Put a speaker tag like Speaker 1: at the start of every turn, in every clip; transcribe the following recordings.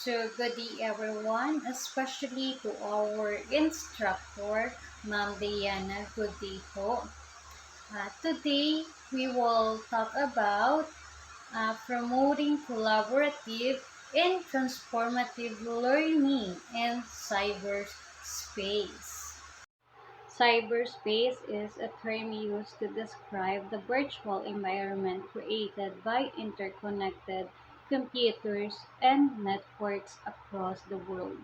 Speaker 1: Good day everyone, especially to our instructor, Ma'am Diana. Good day po. Today, we will talk about promoting collaborative and transformative learning in cyberspace. Cyberspace is a term used to describe the virtual environment created by interconnected computers and networks across the world.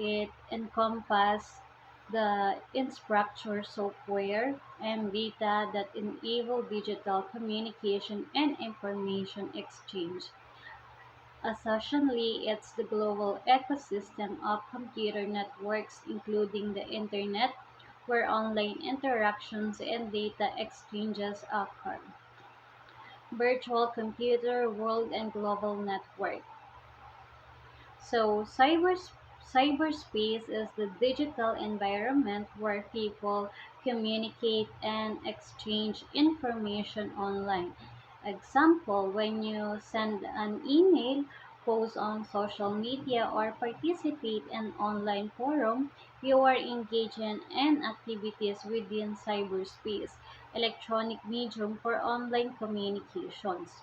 Speaker 1: It encompasses the infrastructure, software, and data that enable digital communication and information exchange. Essentially, it's the global ecosystem of computer networks, including the Internet, where online interactions and data exchanges occur. Virtual computer world and global network. So, cyberspace is the digital environment where people communicate and exchange information online. Example, when you send an email, post on social media, or participate in online forum, you are engaging in activities within cyberspace, electronic medium for online communications.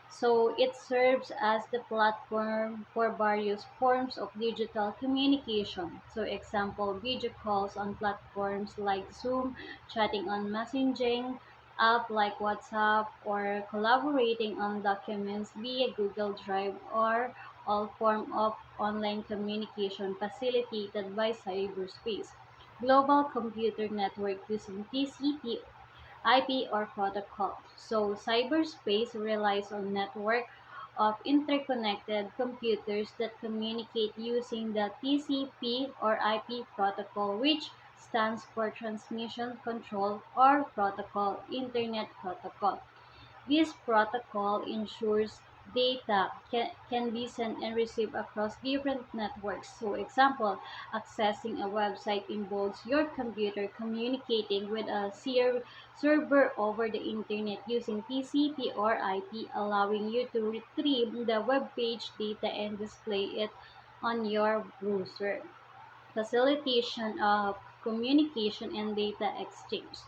Speaker 1: So it serves as the platform for various forms of digital communication. So example, video calls on platforms like Zoom, chatting on messaging, app like WhatsApp, or collaborating on documents via Google Drive or all form of online communication facilitated by cyberspace. Global computer network using TCP IP or protocol. So cyberspace relies on network of interconnected computers that communicate using the TCP or IP protocol, which stands for Transmission Control or Protocol, Internet Protocol. This protocol ensures data can be sent and received across different networks. So example, accessing a website involves your computer communicating with a server over the internet using TCP or IP, allowing you to retrieve the web page data and display it on your browser. Facilitation of communication and data exchange.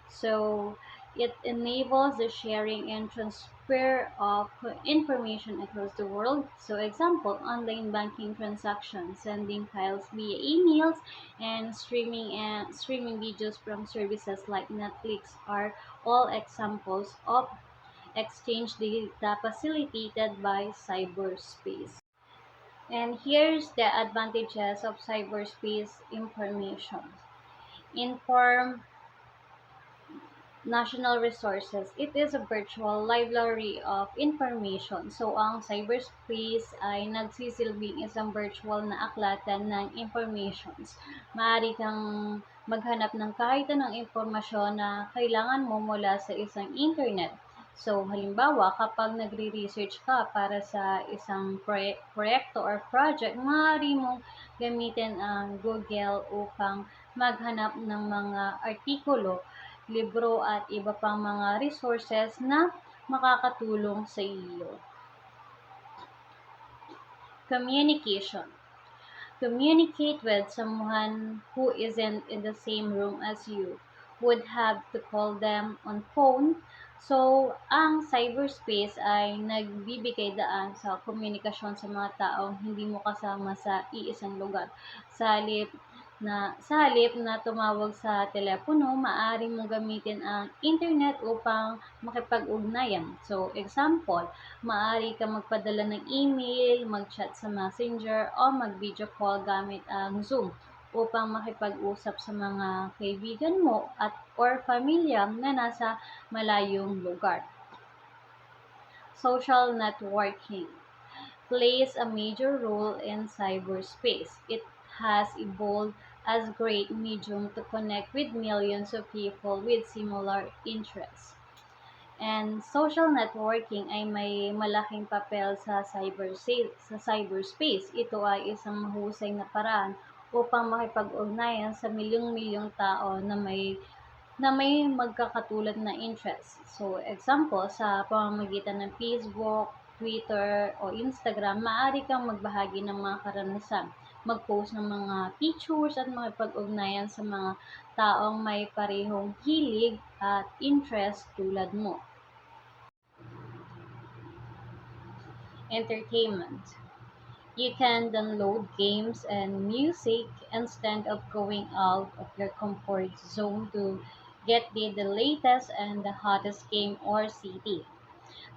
Speaker 1: So it enables the sharing and transfer of information across the world. So example, online banking transactions, sending files via emails, and streaming videos from services like Netflix are all examples of exchange data facilitated by cyberspace. And here's the advantages of cyberspace information. Inform national resources. It is a virtual library of information. So, ang cyberspace ay nagsisilbing isang virtual na aklatan ng informations. Maaari kang maghanap ng kahit anong impormasyon na kailangan mo mula sa isang internet. So, halimbawa, kapag nagre-research ka para sa isang proyekto or project, maaari mong gamitin ang Google upang maghanap ng mga artikulo, libro at iba pang mga resources na makakatulong sa iyo. Communication. Communicate with someone who isn't in the same room as you. Would have to call them on phone. So, ang cyberspace ay nagbibigay daan sa komunikasyon sa mga taong hindi mo kasama sa iisang lugar. Sa halip na tumawag sa telepono, maaari mong gamitin ang internet upang makipag-ugnayan. So, example, maaari ka magpadala ng email, mag-chat sa Messenger, o mag-video call gamit ang Zoom upang makipag-usap sa mga kaibigan mo at or pamilya na nasa malayong lugar. Social networking plays a major role in cyberspace. It has evolved as a great medium to connect with millions of people with similar interests. And social networking ay may malaking papel sa cyberspace. Ito ay isang mahusay na paraan upang makipag-ugnayan sa milyong-milyong tao na may magkakatulad na interest. So, example, sa pamamagitan ng Facebook, Twitter o Instagram, maaari kang magbahagi ng mga karanasan, mag-post ng mga pictures at makipag-ugnayan sa mga taong may parehong hilig at interest tulad mo. Entertainment. You can download games and music instead of going out of your comfort zone to get the latest and the hottest game or CD.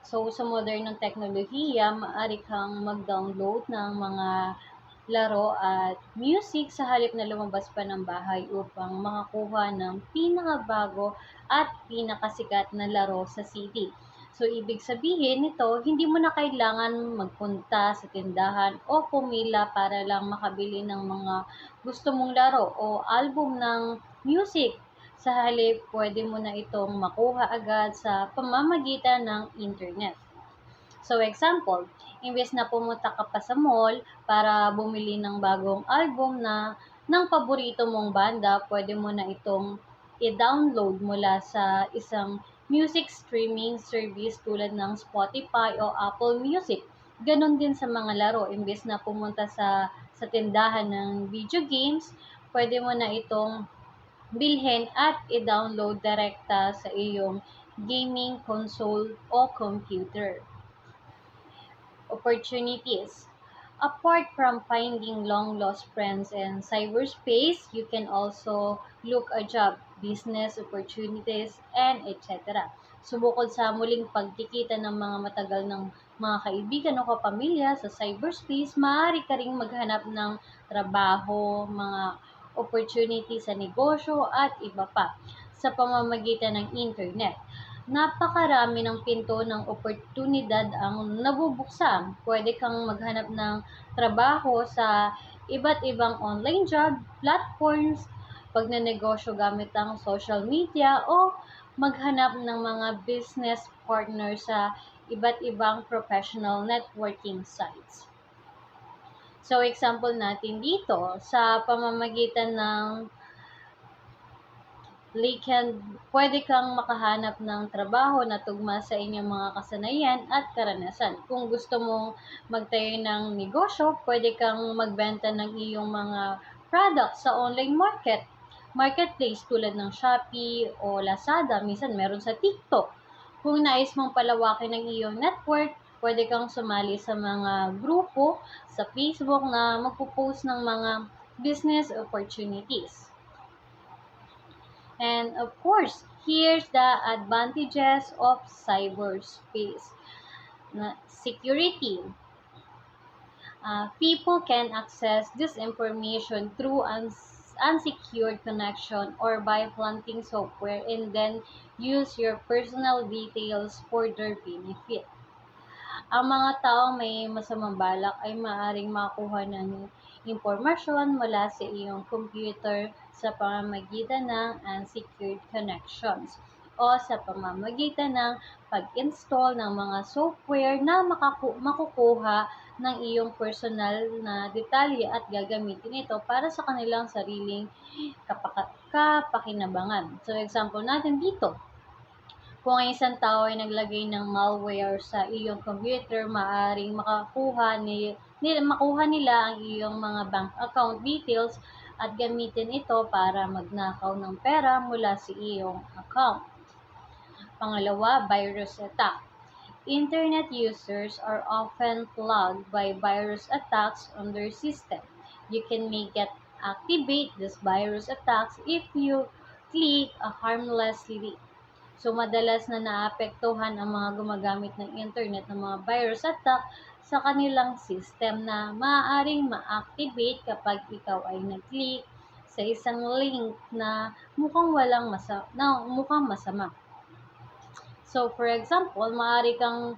Speaker 1: So, sa modernong teknolohiya, maaari kang mag-download ng mga laro at music sa halip na lumabas pa ng bahay upang makakuha ng pinakabago at pinakasikat na laro sa CD. So, ibig sabihin nito, hindi mo na kailangan magpunta sa tindahan o pumila para lang makabili ng mga gusto mong laro o album ng music. Sa halip, pwede mo na itong makuha agad sa pamamagitan ng internet. So example, imbes na pumunta ka pa sa mall para bumili ng bagong album ng paborito mong banda, pwede mo na itong i-download mula sa isang music streaming service tulad ng Spotify o Apple Music. Ganon din sa mga laro, imbes na pumunta sa tindahan ng video games, pwede mo na itong bilhin at i-download direkta sa iyong gaming console o computer. Opportunities. Apart from finding long-lost friends in cyberspace, you can also look a job, business opportunities, and etc. So, bukod sa muling pagkikita ng mga matagal ng mga kaibigan o kapamilya sa cyberspace, maaari ka ring maghanap ng trabaho, mga opportunity sa negosyo, at iba pa sa pamamagitan ng internet. Napakarami ng pinto ng oportunidad ang nabubuksan. Pwede kang maghanap ng trabaho sa iba't ibang online job platforms, pagnenegosyo gamit ang social media, o maghanap ng mga business partner sa iba't ibang professional networking sites. So, example natin dito, sa pamamagitan ng pwede kang makahanap ng trabaho na tugma sa inyong mga kasanayan at karanasan. Kung gusto mong magtayo ng negosyo, pwede kang magbenta ng iyong mga products sa online marketplace tulad ng Shopee o Lazada, minsan meron sa TikTok. Kung nais mong palawakin ang iyong network, pwede kang sumali sa mga grupo sa Facebook na magpo-post ng mga business opportunities. And of course, here's the advantages of cyberspace. Security. People can access this information through unsecured connection or by planting software and then use your personal details for their benefit. Ang mga taong may masamang balak ay maaaring makakuha ng impormasyon mula sa iyong computer sa pamamagitan ng unsecured connections o sa pamamagitan ng pag-install ng mga software na makukuha ng iyong personal na detalye at gagamitin ito para sa kanilang sariling kapakinabangan. So example natin dito, kung ang isang tao ay naglagay ng malware sa iyong computer, maaaring makuha nila ang iyong mga bank account details at gamitin ito para magnakaw ng pera mula sa iyong account. Pangalawa, virus attack. Internet users are often plagued by virus attacks on their system. You can activate these virus attacks if you click a harmless link. So, madalas na naapektuhan ang mga gumagamit ng internet ng mga virus attack sa kanilang system na maaaring ma-activate kapag ikaw ay nag-click sa isang link na mukhang masama. So, for example, maaari kang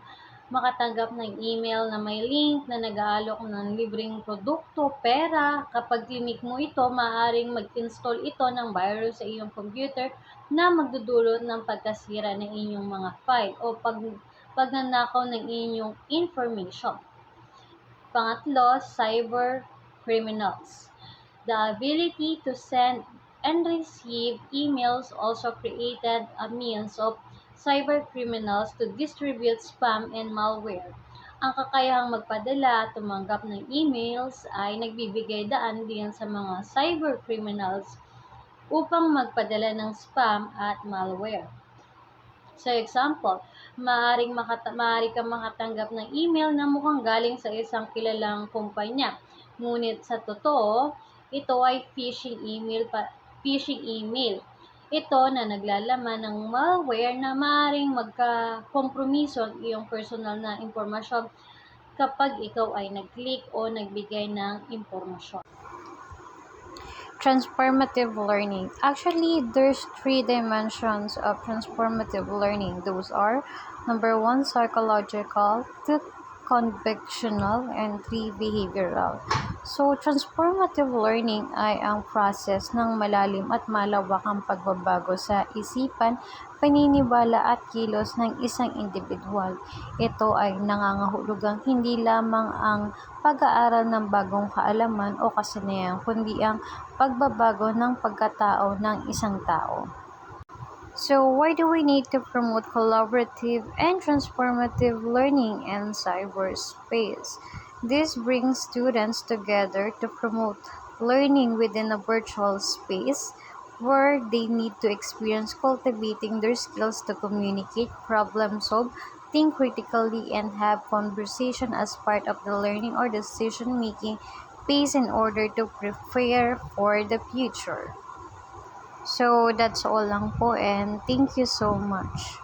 Speaker 1: makatanggap ng email na may link na nag-aalok ng libreng produkto, pera. Kapag click mo ito, maaaring mag-install ito ng virus sa iyong computer na magdudulot ng pagkasira ng inyong mga file o pagnanakaw ng inyong information. Pangatlo, cyber criminals. The ability to send and receive emails also created a means of cyber criminals to distribute spam and malware. Ang kakayahang magpadala at tumanggap ng emails ay nagbibigay daan din sa mga cybercriminals upang magpadala ng spam at malware. Sa example, maaari kang makatanggap ng email na mukhang galing sa isang kilalang kumpanya. Ngunit sa totoo, ito ay phishing email. Ito na naglalaman ng malware na maaaring magkakompromiso ang iyong personal na impormasyon kapag ikaw ay nag-click o nagbigay ng impormasyon. Transformative learning. Actually, there's 3 dimensions of transformative learning. Those are number 1, psychological, 2, convictional, and 3, behavioral. So, transformative learning ay ang process ng malalim at malawakang pagbabago sa isipan, paniniwala at kilos ng isang individual. Ito ay nangangahulugang hindi lamang ang pag-aaral ng bagong kaalaman o kasanayan, kundi ang pagbabago ng pagkatao ng isang tao. So, why do we need to promote collaborative and transformative learning in cyberspace? This brings students together to promote learning within a virtual space where they need to experience cultivating their skills to communicate, problem solve, think critically, and have conversation as part of the learning or decision making phase in order to prepare for the future. So, that's all lang po and thank you so much.